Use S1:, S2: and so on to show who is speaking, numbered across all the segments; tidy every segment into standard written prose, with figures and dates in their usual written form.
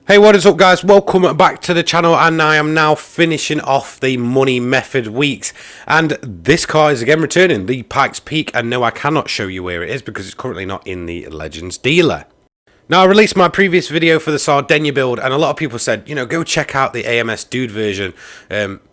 S1: Hey, what is up guys? Welcome back to the channel, and I am now finishing off the money method weeks, and this car is again returning, the Pikes Peak, and no, I cannot show you where it is because it's currently not in the Legends dealer. Now, I released my previous video for the Sardinia build, and a lot of people said, you know, go check out the AMS Dude version.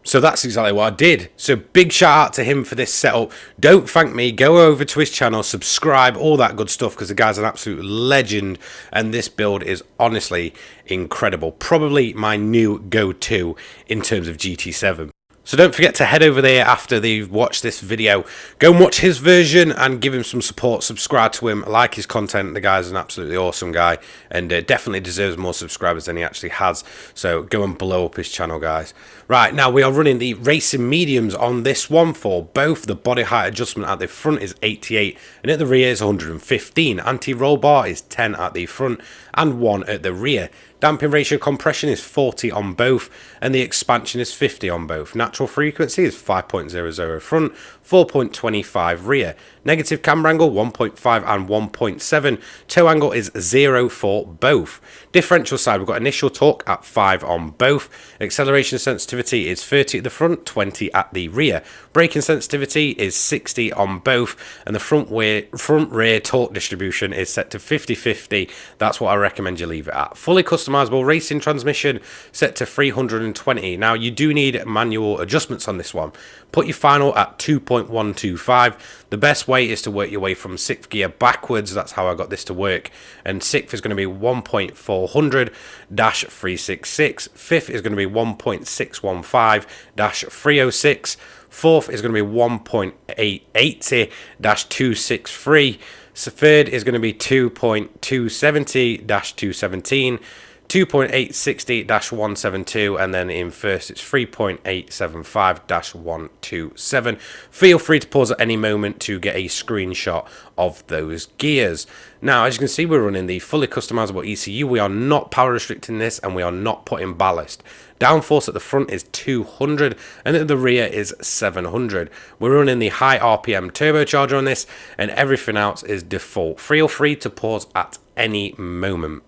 S1: So that's exactly what I did. So big shout out to him for this setup. Don't thank me. Go over to his channel, subscribe, all that good stuff, because the guy's an absolute legend, and this build is honestly incredible. Probably my new go-to in terms of GT7. So don't forget to head over there after you've watched this video. Go and watch his version and give him some support. Subscribe to him. Like his content. The guy's an absolutely awesome guy and definitely deserves more subscribers than he actually has. So go and blow up his channel, guys. Right, now we are running the racing mediums on this one for both. The body height adjustment at the front is 88 and at the rear is 115. Anti-roll bar is 10 at the front and 1 at the rear. Damping ratio compression is 40 on both, and the expansion is 50 on both. Natural frequency is 5.00 front, 4.25 rear. Negative camber angle 1.5 and 1.7. Toe angle is 0 for both. Differential side, we've got initial torque at 5 on both. Acceleration sensitivity is 30 at the front, 20 at the rear. Braking sensitivity is 60 on both, and the front rear torque distribution is set to 50-50. That's what I recommend you leave it at. Fully customizable racing transmission set to 320. Now you do need manual adjustments on this one. Put your final at 2.125. The best way is to work your way from 6th gear backwards. That's how I got this to work. And 6th is going to be 1.400-366. 5th is going to be 1.615-306. 4th is going to be 1.880-263. So 3rd is going to be 2.270-217. 2.860-172, and then in first it's 3.875-127. Feel free to pause at any moment to get a screenshot of those gears. Now, as you can see, we're running the fully customizable ECU. We are not power restricting this, and we are not putting ballast. Downforce at the front is 200 and at the rear is 700. We're running the high RPM turbocharger on this, and everything else is default. Feel free to pause at any moment.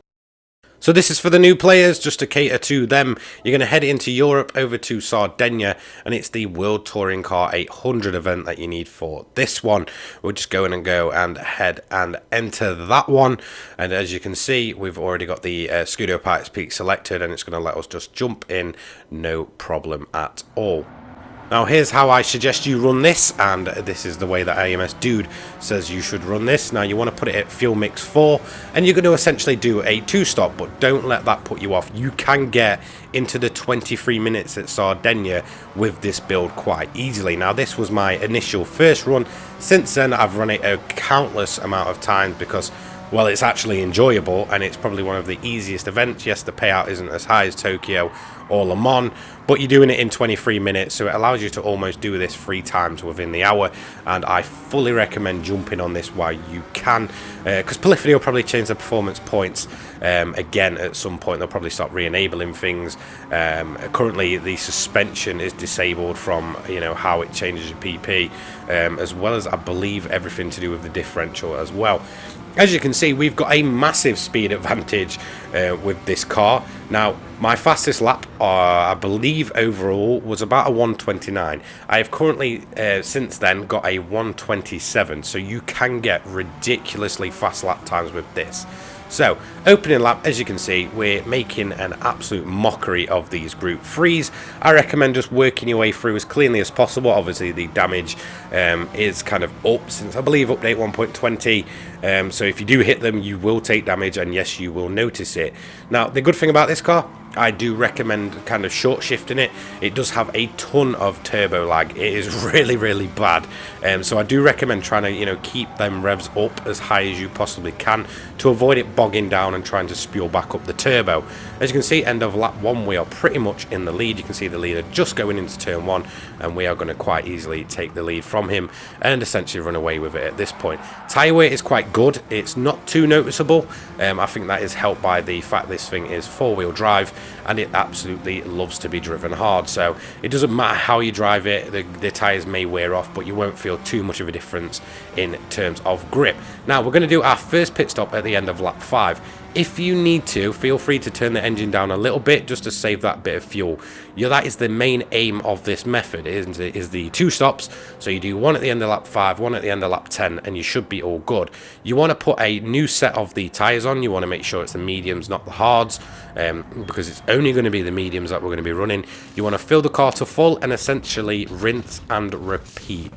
S1: So this is for the new players, just to cater to them. You're going to head into Europe over to Sardinia, and it's the World Touring Car 800 event that you need for this one. We'll just go in and go and head and enter that one. And as you can see, we've already got the Escudo Pikes Peak selected, and it's going to let us just jump in, no problem at all. Now here's how I suggest you run this, and this is the way that AMS Dude says you should run this. Now you want to put it at fuel mix 4, and you're going to essentially do a 2-stop, but don't let that put you off. You can get into the 23 minutes at Sardinia with this build quite easily. Now this was my initial first run. Since then I've run it a countless amount of times because, well, it's actually enjoyable, and it's probably one of the easiest events. Yes, the payout isn't as high as Tokyo or Le Mans, but you're doing it in 23 minutes, so it allows you to almost do this 3 times within the hour, and I fully recommend jumping on this while you can, because Polyphony will probably change the performance points again at some point. They'll probably start re-enabling things. Currently the suspension is disabled from, you know, how it changes your PP, as well as I believe everything to do with the differential as well. As you can see, we've got a massive speed advantage with this car. Now, my fastest lap, I believe overall, was about a 129. I have currently, since then, got a 127. So you can get ridiculously fast lap times with this. So, opening lap, as you can see, we're making an absolute mockery of these Group 3s. I recommend just working your way through as cleanly as possible. Obviously, the damage is kind of up since, I believe, update 1.20. So if you do hit them, you will take damage, and yes, you will notice it. Now, the good thing about this car, I do recommend kind of short shifting it. It does have a ton of turbo lag. It is really, really bad. So I do recommend trying to, you know, keep them revs up as high as you possibly can to avoid it bogging down and trying to spew back up the turbo. As you can see, end of lap 1, we are pretty much in the lead. You can see the leader just going into turn 1, and we are going to quite easily take the lead from him and essentially run away with it at this point. Tyre weight is quite good. It's not too noticeable. I think that is helped by the fact this thing is 4-wheel drive, and it absolutely loves to be driven hard. So it doesn't matter how you drive it, the tyres may wear off, but you won't feel too much of a difference in terms of grip. Now we're going to do our first pit stop at the end of lap 5. If you need to, feel free to turn the engine down a little bit just to save that bit of fuel. Yeah, that is the main aim of this method, isn't it? Is the 2 stops. So you do one at the end of lap 5, one at the end of lap 10, and you should be all good. You want to put a new set of the tyres on. You want to make sure it's the mediums, not the hards, because it's only going to be the mediums that we're going to be running. You want to fill the car to full and essentially rinse and repeat.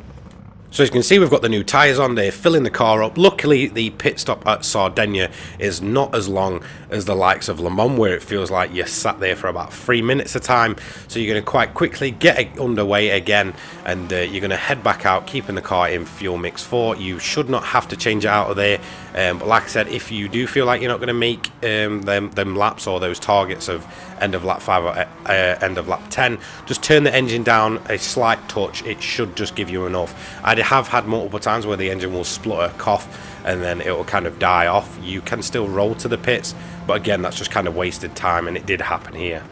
S1: So as you can see, we've got the new tyres on, they're filling the car up. Luckily, the pit stop at Sardinia is not as long as the likes of Le Mans, where it feels like you're sat there for about 3 minutes a time. So you're going to quite quickly get it underway again, and you're going to head back out, keeping the car in fuel mix 4. You should not have to change it out of there. But like I said, if you do feel like you're not going to make them laps or those targets of end of lap 5 or end of lap 10, just turn the engine down a slight touch. It should just give you enough. I have had multiple times where the engine will splutter, cough, and then it will kind of die off. You can still roll to the pits, but again, that's just kind of wasted time, and it did happen here.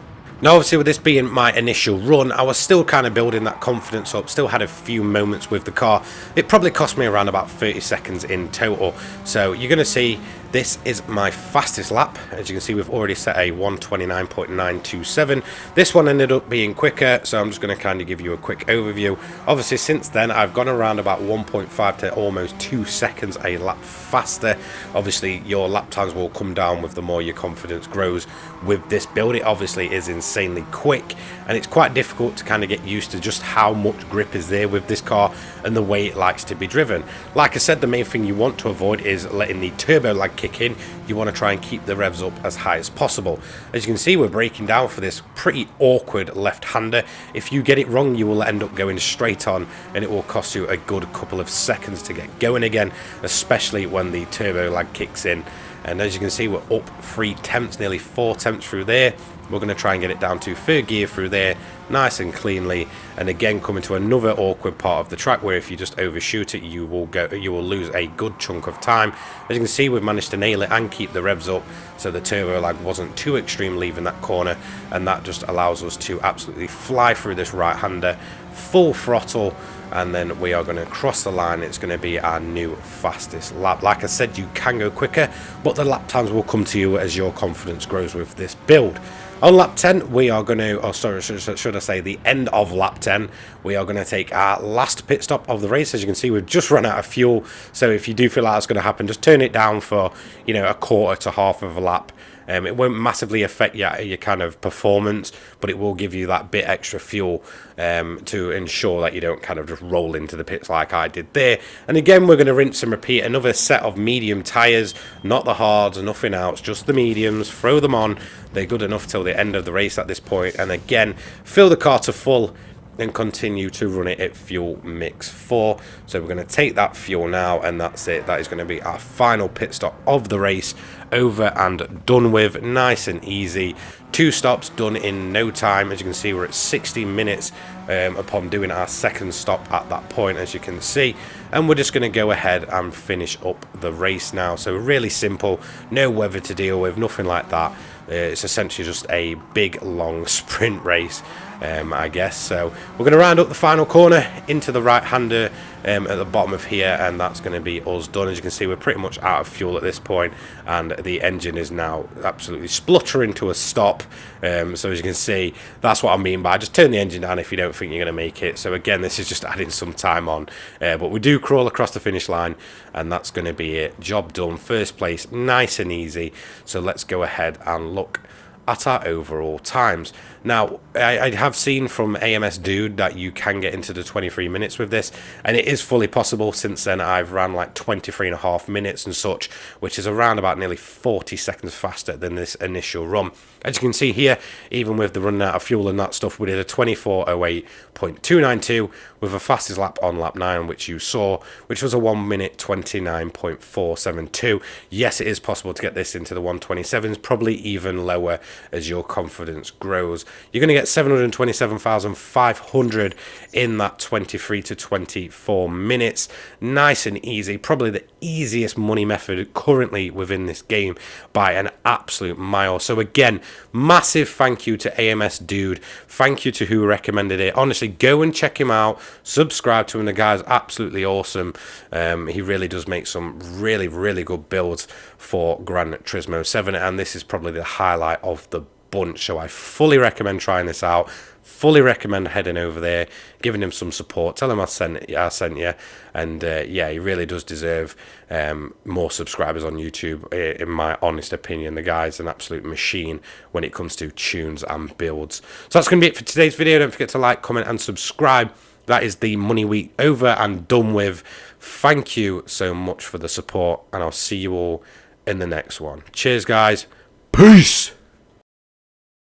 S1: Now, obviously, with this being my initial run, I was still kind of building that confidence up, still had a few moments with the car. It probably cost me around about 30 seconds in total. So you're going to see this is my fastest lap. As you can see, we've already set a 1:29.927. This one ended up being quicker, so I'm just going to kind of give you a quick overview. Obviously, since then, I've gone around about 1.5 to almost 2 seconds a lap faster. Obviously, your lap times will come down with the more your confidence grows with this build. It obviously is insanely quick, and it's quite difficult to kind of get used to just how much grip is there with this car and the way it likes to be driven. Like I said, the main thing you want to avoid is letting the turbo lag kick in. You want to try and keep the revs up as high as possible. As you can see, we're breaking down for this pretty awkward left-hander. If you get it wrong, you will end up going straight on, and it will cost you a good couple of seconds to get going again, especially when the turbo lag kicks in. And as you can see, we're up 3 tenths, nearly 4 tenths through there. We're going to try and get it down to 3rd gear through there, nice and cleanly. And again, coming to another awkward part of the track where if you just overshoot it, you will lose a good chunk of time. As you can see, we've managed to nail it and keep the revs up, so the turbo lag wasn't too extreme leaving that corner, and that just allows us to absolutely fly through this right-hander, full throttle. And then we are going to cross the line. It's going to be our new fastest lap. Like I said, you can go quicker, but the lap times will come to you as your confidence grows with this build. On lap 10, we are going to, should I say the end of lap 10, we are going to take our last pit stop of the race. As you can see, we've just run out of fuel. So if you do feel like that's going to happen, just turn it down for, a quarter to half of a lap. It won't massively affect your kind of performance, but it will give you that bit extra fuel to ensure that you don't kind of just roll into the pits like I did there. And again, we're going to rinse and repeat. Another set of medium tyres, not the hards, nothing else, just the mediums. Throw them on. They're good enough till the end of the race at this point. And again, fill the car to full and continue to run it at fuel mix 4. So we're going to take that fuel now, and that's it. That is going to be our final pit stop of the race, over and done with. Nice and easy. 2 stops done in no time. As you can see, we're at 60 minutes upon doing our 2nd stop at that point, as you can see. And we're just going to go ahead and finish up the race now. So really simple, no weather to deal with, nothing like that. It's essentially just a big long sprint race, I guess. So we're going to round up the final corner into the right-hander at the bottom of here, and that's going to be us done. As you can see, we're pretty much out of fuel at this point, and the engine is now absolutely spluttering to a stop. So as you can see, that's what I mean by just turn the engine down if you don't think you're going to make it. So again, this is just adding some time on, but we do crawl across the finish line, and that's going to be it. Job done, 1st place, nice and easy. So let's go ahead and look at our overall times. Now, I have seen from AMS Dude that you can get into the 23 minutes with this, and it is fully possible. Since then, I've ran like 23.5 minutes and such, which is around about nearly 40 seconds faster than this initial run. As you can see here, even with the running out of fuel and that stuff, we did a 24:08.292 with a fastest lap on lap 9, which you saw, which was a 1:29.472. Yes, it is possible to get this into the 1:27s, probably even lower as your confidence grows. You're going to get 727,500 in that 23 to 24 minutes. Nice and easy. Probably the easiest money method currently within this game by an absolute mile. So again, massive thank you to AMS Dude. Thank you to who recommended it. Honestly, go and check him out. Subscribe to him. The guy's absolutely awesome. He really does make some really, really good builds for Gran Turismo 7, and this is probably the highlight of the bunch. So I fully recommend trying this out. Fully recommend heading over there, giving him some support. Tell him I sent you, and yeah, he really does deserve more subscribers on YouTube. In my honest opinion, the guy's an absolute machine when it comes to tunes and builds. So that's going to be it for today's video. Don't forget to like, comment, and subscribe. That is the money week over and done with. Thank you so much for the support, and I'll see you all in the next one. Cheers, guys. Peace.